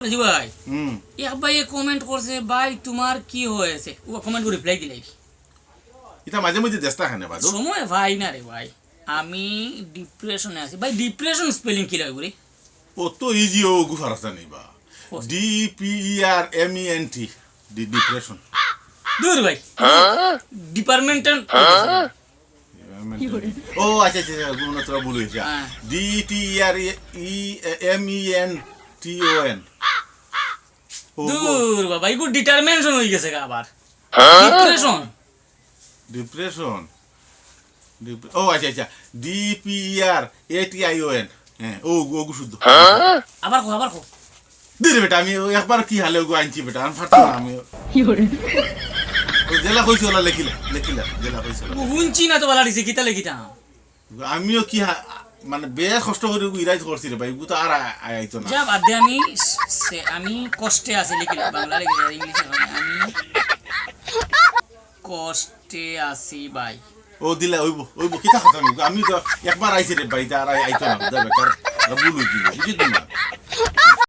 জি ভাই এক ভাই কমেন্ট করছে ভাই তোমার কি হয়েছে ও কমেন্ট করে রিপ্লাই দিলাই এটা মাঝে মাঝে দেশটা খানে বাদু সময় ভাই না রে ভাই আমি ডিপ্রেশনে আছি ভাই ডিপ্রেশন স্পেলিং কি লাগে রে অত ইজি ও গুফারাস্তা নেই বা DPERMENT ডিপ্রেশন দূর ভাই ডিপার্টমেন্টাল ও আচ্ছা আচ্ছা গুণত্র ভুল হয়েছে DTREMENTON দূর বাবা এগুলো ডিটারমিনেশন হয়ে গেছে আবার ডিপ্রেশন ডিপ্রেশন ও আচ্ছা আচ্ছা DPERATION হ্যাঁ ও গু শুদ্ধ আবার কো দিরে বেটা আমি একবার কি হালে গো আনছি বেটা আমি ফাটাম না আমি জেলা কইছি ওলা লেখিলা জেলা কইছি হুনছি না তো বলা দিছে কিতা লেখিতা আমিও কি মানে বেশ কষ্ট করে ইরাইজ করছি রে ভাই তো আর আইতো না যা বাদ দে আমি কষ্টে আছি লিখিলা বাংলা লিখিলা ইংলিশে আমি কষ্টে আছি ভাই ও দিলা ওইব কিতা কথা আমি তো একবার আইছি রে ভাই আর আইতো না বেকার ভুল হইছি বুঝিত না